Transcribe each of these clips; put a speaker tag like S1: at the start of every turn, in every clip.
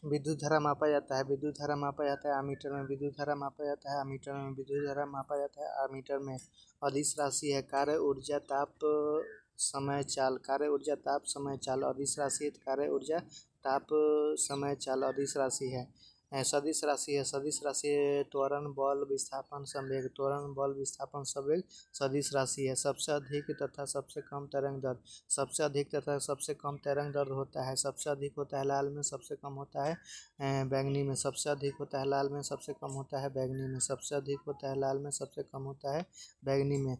S1: विद्युत धारा मापा जाता है, विद्युत धारा मापा जाता है अमीटर में, विद्युत धारा मापा जाता है अमीटर में, विद्युत धारा मापा जाता है अमीटर में। अदिश राशि है कार्य ऊर्जा ताप समय चाल, कार्य ऊर्जा ताप समय चाल अदिश राशि है, कार्य ऊर्जा ताप समय चाल अदिश राशि है। सदिश राशि है, सदिश राशि है त्वरण बल विस्थापन संवेग, त्वरण बल विस्थापन संवेग सदिश राशि है। सबसे अधिक तथा सबसे कम तरंग दर, सबसे अधिक तथा सबसे कम तरंग दर होता है, सबसे अधिक होता है लाल में, सबसे कम होता है बैंगनी में, सबसे अधिक होता है लाल में, सबसे कम होता है बैंगनी में, सबसे अधिक होता है लाल में, सबसे कम होता है बैंगनी में।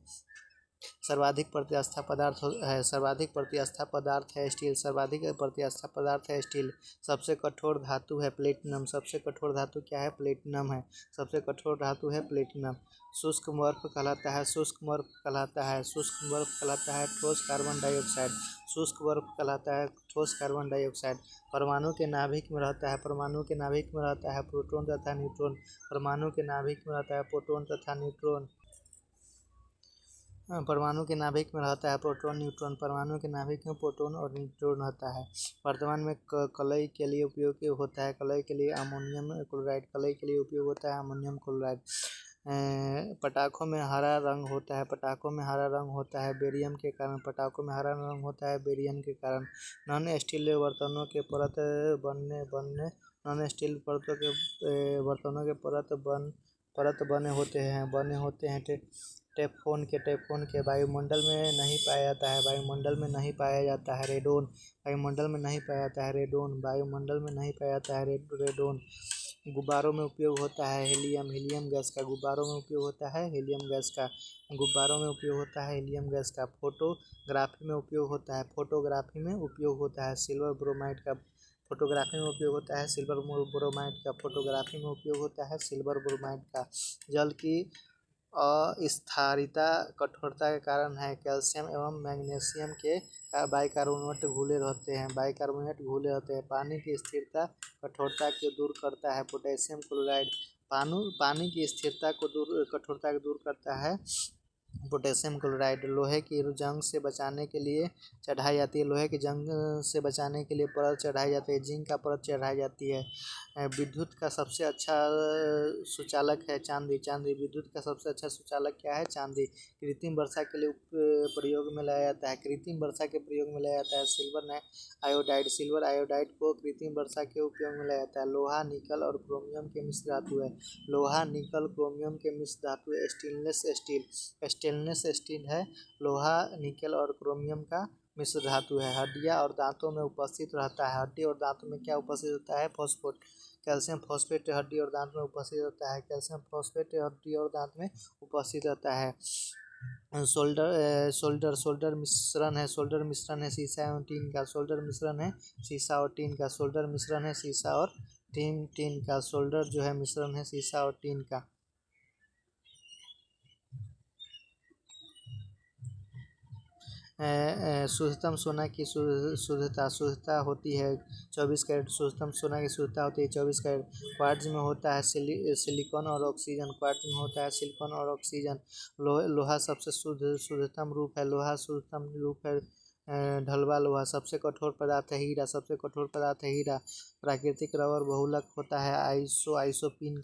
S1: सर्वाधिक प्रतिस्थापन पदार्थ है, सर्वाधिक प्रतिस्थापन पदार्थ है स्टील, सर्वाधिक प्रतिस्थापन पदार्थ है स्टील। सबसे कठोर धातु है प्लेटिनम, सबसे कठोर धातु क्या है? प्लेटिनम है, सबसे कठोर धातु है प्लेटिनम। शुष्क बर्फ कहलाता है, शुष्क बर्फ कहलाता है, शुष्क बर्फ कहलाता है ठोस कार्बन डाइऑक्साइड, शुष्क बर्फ कहलाता है ठोस कार्बन डाइऑक्साइड। परमाणु के नाभिक में रहता है, परमाणु के नाभिक में रहता है प्रोटॉन तथा न्यूट्रॉन, परमाणु के नाभिक में रहता है प्रोटॉन तथा न्यूट्रॉन। परमाणु के नाभिक में रहता है प्रोटॉन न्यूट्रॉन, परमाणु के नाभिक में प्रोटॉन और न्यूट्रॉन रहता है। वर्तमान में कलई के लिए उपयोग होता है, कलई के लिए अमोनियम क्लोराइड, कलई के लिए उपयोग होता है अमोनियम क्लोराइड। पटाखों में हरा रंग होता है, पटाखों में हरा रंग होता है बेरियम के कारण, पटाखों में हरा रंग होता है बेरियम के कारण। नॉन स्टील बर्तनों के परत बनने नॉन स्टील परतों के बर्तनों के परत बने होते हैं टेफ्लॉन के वायुमंडल में नहीं पाया जाता है, वायुमंडल में नहीं पाया जाता है रेडोन, वायुमंडल में नहीं पाया जाता है रेडोन, वायुमंडल में नहीं पाया जाता है रेडोन। गुब्बारों में उपयोग होता है हीलियम, हीलियम गैस का, गुब्बारों में उपयोग होता है हीलियम गैस का, गुब्बारों में उपयोग होता है हीलियम गैस का। फोटोग्राफी में उपयोग होता है, फोटोग्राफी में उपयोग होता है सिल्वर ब्रोमाइड का, फोटोग्राफी में उपयोग होता है सिल्वर ब्रोमाइड का, फोटोग्राफी में उपयोग होता है सिल्वर ब्रोमाइड का। जल की अस्थिरता कठोरता के कारण है, कैल्शियम एवं मैग्नीशियम के बाइकार्बोनेट घुले रहते हैं, बाइकार्बोनेट घुले रहते हैं। पानी की स्थिरता कठोरता को दूर करता है पोटेशियम क्लोराइड, पानी की स्थिरता को कठोरता को दूर करता है पोटेशियम क्लोराइड। लोहे की जंग से बचाने के लिए चढ़ाई जाती है, लोहे की जंग से बचाने के लिए परत चढ़ाई जाती है, जिंक का परत चढ़ाई जाती है। विद्युत का सबसे अच्छा सुचालक है चांदी, चांदी विद्युत का सबसे अच्छा सुचालक क्या है? चांदी। कृत्रिम वर्षा के लिए प्रयोग में लाया जाता है, कृत्रिम वर्षा के प्रयोग में लाया जाता है सिल्वर आयोडाइड, सिल्वर आयोडाइड को कृत्रिम वर्षा के उपयोग में लाया जाता है। लोहा निकल और क्रोमियम के मिश्र धातु है, लोहा निकल क्रोमियम के मिश्र धातु है। स्टेनलेस स्टील, स्टेनलेस स्टील है लोहा निकल और क्रोमियम का मिश्र धातु है। हड्डियां और दांतों में उपस्थित रहता है, हड्डी और दांतों में क्या उपस्थित होता है? फॉस्फेट, कैल्शियम फॉस्फेट हड्डी और दांत में उपस्थित रहता है, कैल्शियम फॉस्फेट हड्डी और दांत में उपस्थित रहता है। सोल्डर मिश्रण है, सोल्डर मिश्रण है शीशा एवं टीन का, सोल्डर मिश्रण है शीशा और टीन का, सोल्डर मिश्रण है शीशा और टीन का, सोल्डर जो है मिश्रण है शीशा और टीन का। शुद्धतम सोना की शुद्धता होती है 24 कैरेट, शुद्धतम सोना की शुद्धता होती है 24 कैरेट। क्वार्ट्ज में होता है सिलिकॉन और ऑक्सीजन, क्वार्ट्ज में होता है सिलिकॉन और ऑक्सीजन। लोहा सबसे शुद्धतम रूप है, लोहा शुद्धतम रूप है ढलवा लोहा। सबसे कठोर पदार्थ है हीरा, सबसे कठोर पदार्थ है हीरा। प्राकृतिक रबर बहुलक होता है आइसोप्रीन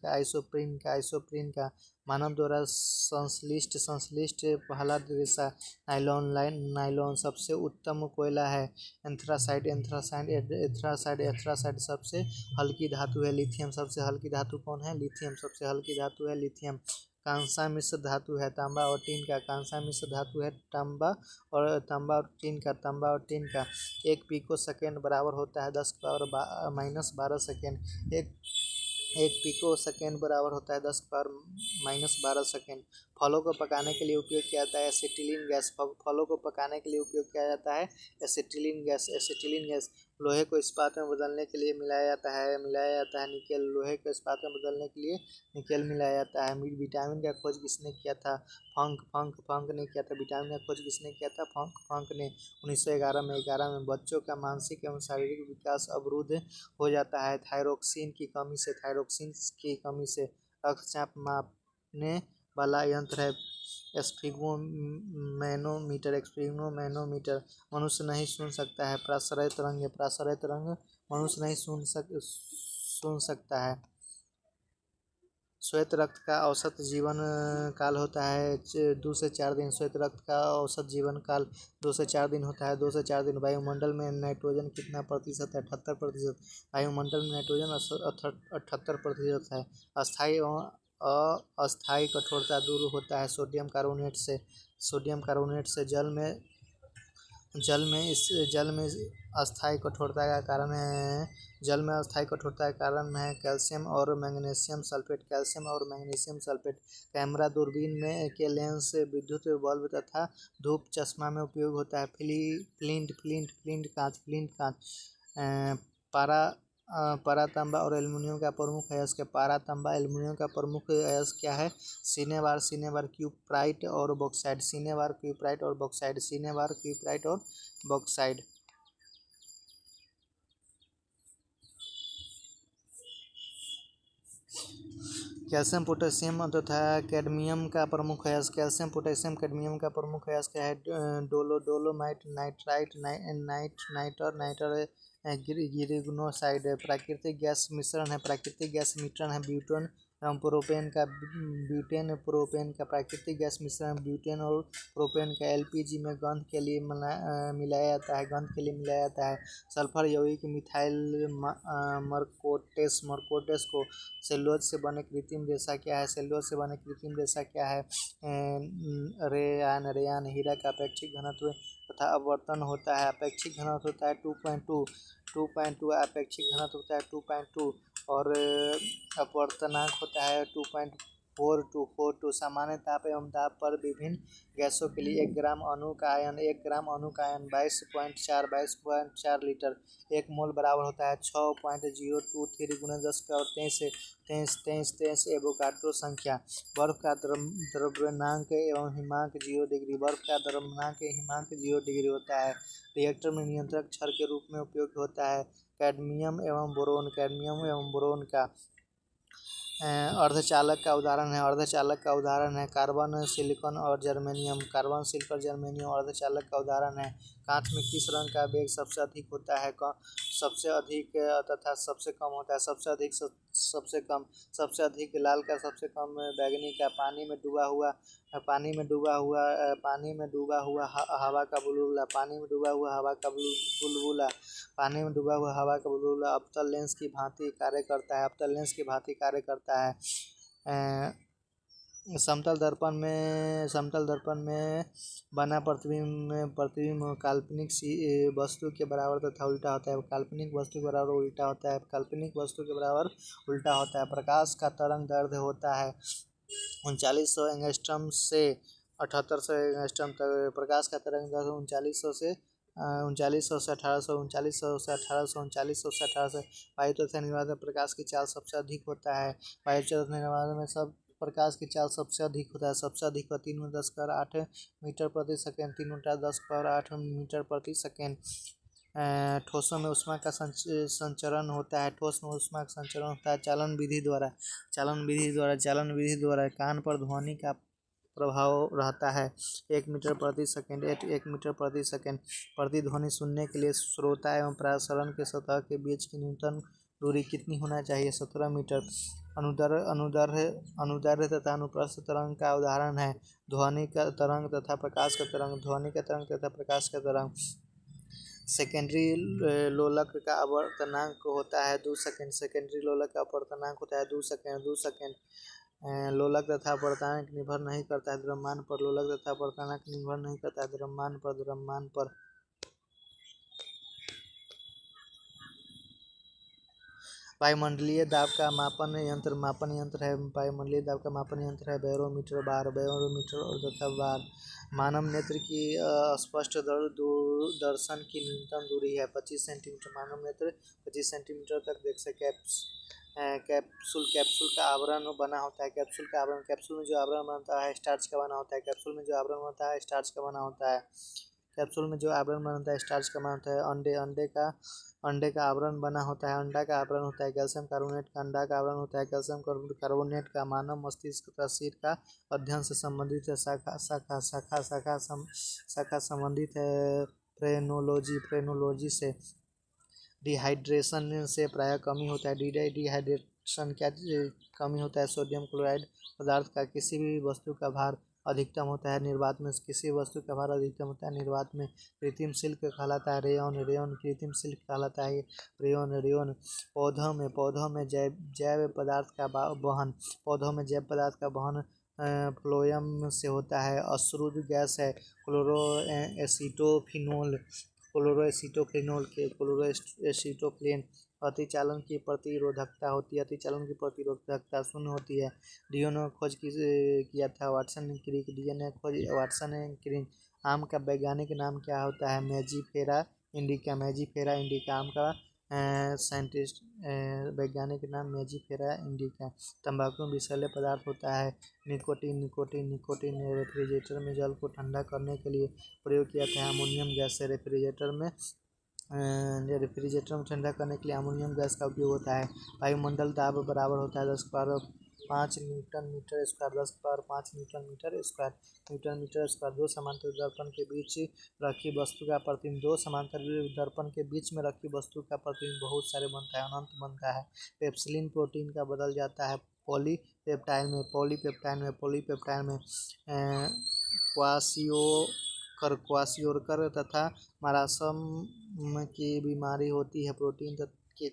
S1: का। मानव द्वारा संश्लिष्ट पहला रेशा नाइलॉन। सबसे उत्तम कोयला है एंथ्रासाइड सबसे हल्की धातु है लिथियम, सबसे हल्की धातु कौन है? लिथियम, सबसे हल्की धातु है लिथियम। कांसा मिश्र धातु है तांबा और टीन का, कांसा मिश्र धातु है तांबा और टीन का। एक पिको सेकेंड बराबर होता है 10⁻⁻12 सेकेंड, एक पिको सेकेंड बराबर होता है 10⁻⁻12 सेकेंड। फलों को पकाने के लिए उपयोग किया जाता है एसिटिलीन गैस, फलों को पकाने के लिए उपयोग किया जाता है एसिटिलीन गैस। लोहे को इस्पात में बदलने के लिए मिलाया जाता है निकेल, लोहे को इस्पात में बदलने के लिए निकेल मिलाया जाता है। विटामिन का खोज किसने किया था? फंक ने किया था, विटामिन का खोज किसने किया था? फंक ने 1911 में। बच्चों का मानसिक एवं शारीरिक विकास अवरुद्ध हो जाता है थायरोक्सिन की कमी से, रक्तचाप मापने वाला यंत्र है स्फिग्मोमैनोमीटर। मनुष्य नहीं सुन सकता है। प्राश्रय तरंग मनुष्य नहीं सुन सकता है। श्वेत रक्त का औसत जीवन काल होता है 2 से 4 दिन। श्वेत रक्त का औसत जीवन काल 2 से 4 दिन होता है। 2 से 4 दिन। वायुमंडल में नाइट्रोजन कितना प्रतिशत है? 78%। वायुमंडल में नाइट्रोजन 78% है। अस्थायी एवं अस्थायी कठोरता दूर होता है सोडियम कार्बोनेट से। जल में अस्थायी कठोरता का कारण है कैल्शियम और मैग्नीशियम सल्फेट। कैमरा दूरबीन में के लेंस विद्युत बल्ब तथा धूप चश्मा में उपयोग होता है। फ्लिंट कांच पारा पारा तांबा और एल्युमिनियम का प्रमुख अयस्क है। पारा तांबा एल्युमिनियम का प्रमुख अयस्क क्या है? सिनेबार क्यूप्राइट और बॉक्साइड। कैल्शियम पोटेशियम तथा कैडमियम का प्रमुख अयस्क है। डोलोमाइट नाइटर गिरिग्नोसाइड। प्राकृतिक गैस मिश्रण है। ब्यूटेन एवं प्रोपेन का प्राकृतिक गैस मिश्रण ब्यूटेन और प्रोपेन का एलपीजी में गंध के लिए मिलाया जाता है। सल्फर यौगिक मिथाइल मरकोटेस को सेलुलोज से बने कृत्रिम रेशा क्या है? रेयान। हीरा का अपेक्षिक घनत्व तथा अपवर्तन होता है। अपेक्षिक घनत्व होता है 2.2 अपेक्षिक घनत्व होता है 2.2 और अपवर्तनांक होता है 2.42। सामान्य ताप एवं दाब पर विभिन्न गैसों के लिए 1 ग्राम अणु का आयन 22.4 लीटर। 1 मोल बराबर होता है 6.023 × 10⁻23 एवोगाड्रो संख्या। बर्फ का द्रव्यमानक एवं हिमांक 0 डिग्री होता है। रिएक्टर में नियंत्रक क्षार के रूप में उपयोग होता है। कैडमियम एवं बोरोन का अर्धचालक का उदाहरण है कार्बन सिलिकॉन और जर्मेनियम अर्धचालक का उदाहरण है। कांच में किस रंग का वेग सबसे अधिक होता है? सबसे अधिक तथा सबसे कम होता है। सबसे अधिक लाल का, सबसे कम बैंगनी का। पानी में डूबा हुआ हवा का बुलबुला अवतल लेंस की भांति कार्य करता है। समतल दर्पण में बना प्रतिबिंब काल्पनिक वस्तु के बराबर तथा उल्टा होता है। काल्पनिक वस्तु के बराबर उल्टा होता है। प्रकाश का तरंग दैर्ध्य होता है 3900 एंगस्ट्रॉम से 7800 एंगस्ट्रॉम तक। प्रकाश का तरंग दैर्ध्य 3900 से 1800। वायु तथा निर्वात में प्रकाश की चाल सबसे अधिक होता है। वायु तथा निर्वात में सब प्रकाश की चाल सबसे अधिक होता है। सबसे अधिक 3 × 10⁸ मीटर प्रति सेकेंड। 3 × 10⁸ मीटर प्रति सेकेंड। ठोसों में ऊष्मा का संचरण होता है। चालन विधि द्वारा कान पर ध्वनि का प्रभाव रहता है 1 मीटर प्रति सेकेंड। प्रतिध्वनि सुनने के लिए श्रोता एवं प्रसारण के सतह के बीच की न्यूनतम दूरी कितनी होना चाहिए? 17 मीटर। अनुदैर्ध्य तथा अनुप्रस्थ तरंग का उदाहरण है ध्वनि का तरंग तथा प्रकाश का तरंग। सेकेंडरी लोलक का अपवर्तनांक होता है 2 सेकेंड। लोलक तथा अपवर्तनांक निर्भर नहीं करता है द्रव्यमान पर। वायुमंडलीय दाब का मापन यंत्र है बैरोमीटर तथा बार। मानव नेत्र की स्पष्ट दूरदर्शन की न्यूनतम दूरी है 25 सेंटीमीटर। मानव नेत्र 25 सेंटीमीटर तक देख सके। कैप्सूल का आवरण बना होता है। कैप्सूल में जो आवरण बनता है स्टार्च का बना होता है। कैप्सूल में जो आवरण बना होता है स्टार्च का बना होता है। अंडे का आवरण बना होता है, अंडा का आवरण होता है कैल्शियम कार्बोनेट का, अंडा का आवरण होता है कैल्शियम कार्बोनेट का। मानव मस्तिष्क का सिर का अध्ययन से संबंधित है। शाखा संबंधित है फ्रेनोलॉजी से। डिहाइड्रेशन से प्रायः कमी होता है। डिहाइड्रेशन क्या कमी होता है? सोडियम क्लोराइड पदार्थ का किसी भी वस्तु का भार अधिकतम होता है निर्वात में। किसी वस्तु का भार अधिकतम होता है निर्वात में। कृत्रिम सिल्क कहलाता है रेयन कृत्रिम सिल्क कहलाता है रेयन। पौधों में जैव पदार्थ का वहन फ्लोएम से होता है। अश्रुद गैस है क्लोरोएसिटोफिनोल। अतिचालन की प्रतिरोधकता होती है। अतिचालन की प्रतिरोधकता शून्य होती है। डीएनए खोज किया था वाटसन क्रिक। डीएनए खोज वाटसन क्रिक। आम का वैज्ञानिक नाम क्या होता है? मेजिफेरा इंडिका। आम का साइंटिस्ट वैज्ञानिक नाम मेजिफेरा इंडिका। तंबाकू में विषैले पदार्थ होता है निकोटीन। रेफ्रिजरेटर में जल को ठंडा करने के लिए प्रयोग किया था अमोनियम गैस से। रेफ्रिजरेटर में ठंडा करने के लिए अमोनियम गैस का उपयोग होता है। वायुमंडल दाब बराबर होता है 10⁻5 newton metre square. 10⁻5 newton metre square. दो समांतर दर्पण के बीच रखी वस्तु का प्रतिबिंब बहुत सारे बनता है, अनंत बनता है। पेप्सिलिन प्रोटीन का बदल जाता है पॉलीपेप्टाइड में क्वासियोकर तथा मारासम की बीमारी होती है प्रोटीन की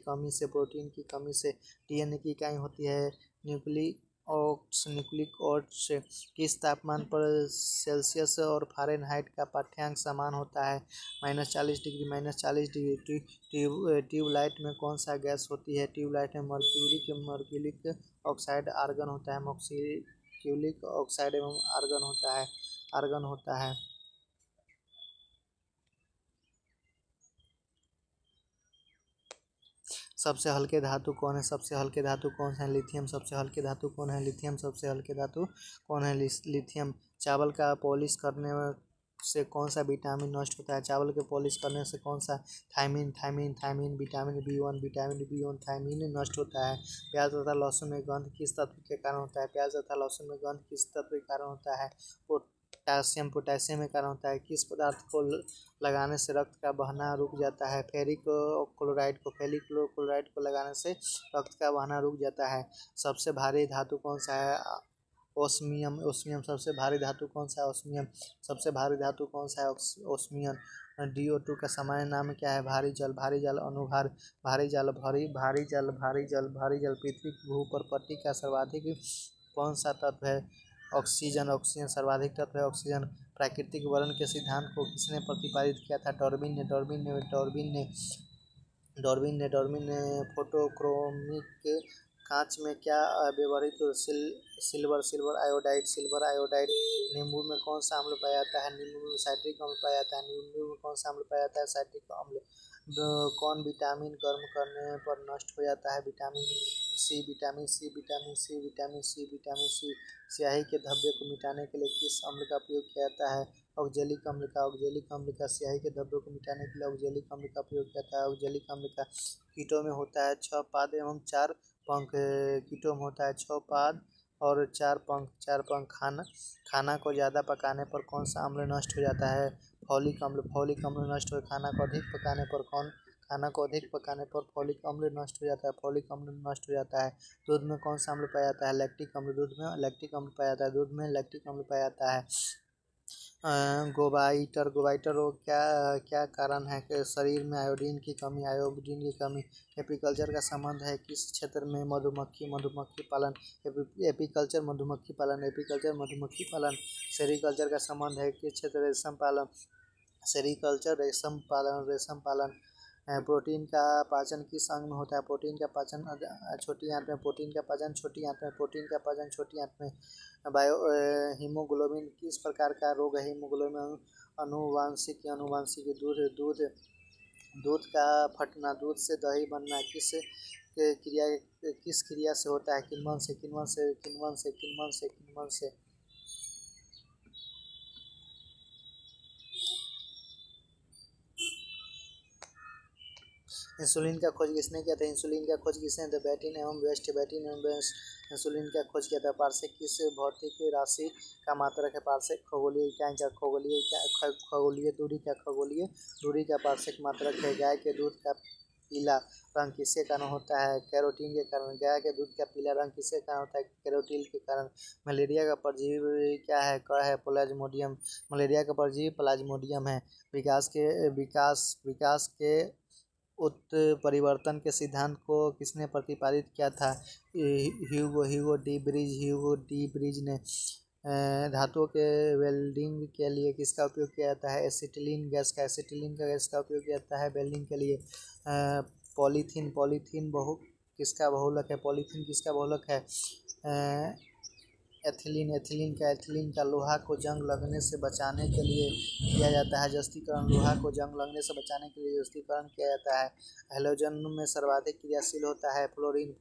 S1: कमी से। डीएनए की इकाई होती है न्यूक्लिक ओट्स। किस तापमान पर सेल्सियस और फ़ारेनहाइट का पाठ्यांक समान होता है? -40 डिग्री। ट्यूबलाइट में कौन सा गैस होती है? ट्यूबलाइट में मर्क्यूरिक ऑक्साइड आर्गन होता है। मर्क्यूरिक ऑक्साइड एवं आर्गन होता है। सबसे हल्के धातु कौन है? लिथियम। सबसे हल्के धातु कौन है? लिथियम। चावल का पॉलिश करने से कौन सा विटामिन नष्ट होता है? चावल के पॉलिश करने से कौन सा? Thiamine. Vitamin B one thiamine नष्ट होता है। प्याज तथा लहसुन में गंध किस तत्व के कारण होता है? पोटासियम के कारण होता है। किस पदार्थ को लगाने से रक्त का बहना रुक जाता है? फेरिक क्लोराइड को लगाने से रक्त का बहना रुक जाता है। सबसे भारी धातु कौन सा है? ओस्मियम। सबसे भारी धातु कौन सा है? ओस्मियम। DO2 का सामान्य नाम क्या है? भारी जल, अनुभार, भारी जल। पृथ्वी की भूपर्पट्टी का सर्वाधिक कौन सा तत्व है? ऑक्सीजन। सर्वाधिक तत्व है ऑक्सीजन। प्राकृतिक वर्णन के सिद्धांत को किसने प्रतिपादित किया था? डार्विन ने फोटोक्रोमिक कांच में क्या व्यवहृत? Silver iodide. नींबू में कौन सा अम्ल पाया जाता है? नींबू में साइट्रिक अम्ल पाया जाता है। नींबू में कौन सा अम्ल पाया जाता है? साइट्रिक अम्ल। कौन विटामिन गर्म करने पर नष्ट हो जाता है? Vitamin C. स्याही के धब्बे को मिटाने के लिए किस अम्ल का प्रयोग किया जाता है? ऑक्जेलिक अम्ल का। स्याही के धब्बे को मिटाने के लिए ऑक्जेलिक अम्ल का प्रयोग किया जाता है। ऑक्जेलिक अम्ल का। कीटों में होता है 6 पाद एवं 4 पंख। कीटों में होता है 6 पाद और 4 पंख। खाना को ज़्यादा पकाने पर कौन सा अम्ल नष्ट हो जाता है? फॉलिक अम्ल नष्ट हो। खाना को अधिक पकाने पर फॉलिक अम्ल नष्ट हो जाता है। दूध में कौन सा अम्ल पाया जाता है? लैक्टिक अम्ल। दूध में लैक्टिक अम्ल पाया जाता है। गोबाइटर रोग क्या कारण है कि शरीर में आयोडीन की कमी? एपीकल्चर का संबंध है किस क्षेत्र में? मधुमक्खी पालन। मधुमक्खी पालन। सेरीकल्चर का संबंध है किस क्षेत्र? रेशम पालन। रेशम पालन। प्रोटीन का पाचन किस अंग में होता है? प्रोटीन का पाचन छोटी आंत में। हीमोग्लोबिन किस प्रकार का रोग है? हीमोग्लोबिन आनुवांशिक। दूध का फटना, दूध से दही बनना किस क्रिया से होता है? किण्वन से। इंसुलिन का खोज किसने किया था? इंसुलिन का खोज किसने? द बेटिन एवं वेस्ट। बेटिन एवं वेस्ट इंसुलिन का खोज किया था। पार्सेक किस भौतिक राशि का मात्रक है? पार्सेक खगोलीय इकाई का खगोलीय दूरी का पार्सेक मात्रक है। गाय के दूध का पीला रंग किसके कारण होता है? कैरोटीन के कारण। गाय के दूध का पीला रंग किसके कारण होता है? कैरोटीन के कारण। मलेरिया का परजीवी क्या है? क है प्लाज्मोडियम। मलेरिया का परजीवी प्लाज्मोडियम है। विकास के उत्परिवर्तन के सिद्धांत को किसने प्रतिपादित किया था? ह्यूगो डी ब्रिज ने। धातुओं के वेल्डिंग के लिए किसका उपयोग किया जाता है? एसिटिलीन गैस का उपयोग किया जाता है वेल्डिंग के लिए। पॉलीथीन किसका बहुलक है? एथिलीन का लोहा को जंग लगने से बचाने के लिए किया जाता है जस्तीकरण। किया जाता है। हैलोजन में सर्वाधिक क्रियाशील होता है फ्लोरीन।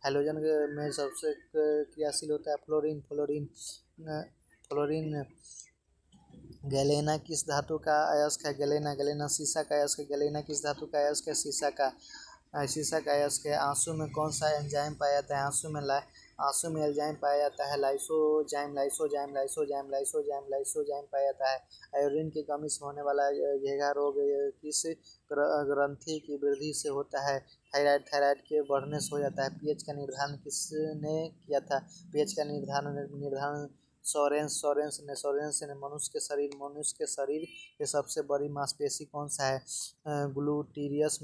S1: हैलोजन में सबसे क्रियाशील होता है फ्लोरीन। गैलेना किस धातु का अयस्क है? गैलेना शीशा का अयस्क है। गैलेना किस धातु का अयस्क है? शीशा का अयस्क है। आंसू में कौन सा एंजाइम पाया जाता है? आंसू में एंजाइम पाया जाता है लाइसोजाइम पाया जाता है। आयोडीन की कमी से होने वाला घेंघा रोग किस ग्रंथि की वृद्धि से होता है? थायराइड के बढ़ने से हो जाता है। पीएच का निर्धारण किसने किया था? पीएच का निर्धारण सोरेंस ने। मनुष्य के शरीर के सबसे बड़ी मांसपेशी कौन सा है? ग्लूटेरियस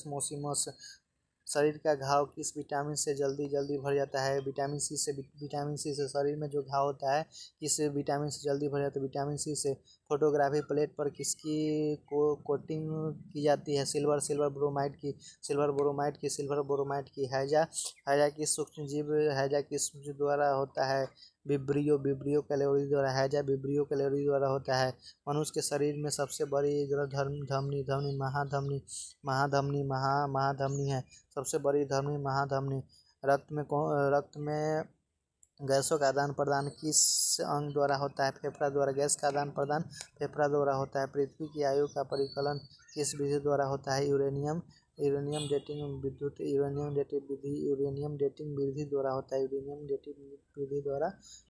S1: मोसिमस। शरीर का घाव किस विटामिन से जल्दी भर जाता है? विटामिन सी से। शरीर में जो घाव होता है किस विटामिन से जल्दी भर जाता है? विटामिन सी से। फोटोग्राफी प्लेट पर किसकी कोटिंग की जाती है? सिल्वर बोरोमाइट की। हैजा किस सूक्ष्मजीव द्वारा होता है? विब्रियो कैलोरी द्वारा। हैजा विब्रियो कैलोरी द्वारा होता है। मनुष्य के शरीर में सबसे बड़ी धमनी महाधमनी है। सबसे बड़ी धमनी महाधमनी। रक्त में गैसों का आदान प्रदान किस अंग द्वारा होता है? फेफड़ा द्वारा। गैस का आदान प्रदान फेफड़ा द्वारा होता है। पृथ्वी की आयु का परिकलन किस विधि द्वारा होता है? यूरेनियम डेटिंग विधि द्वारा होता है।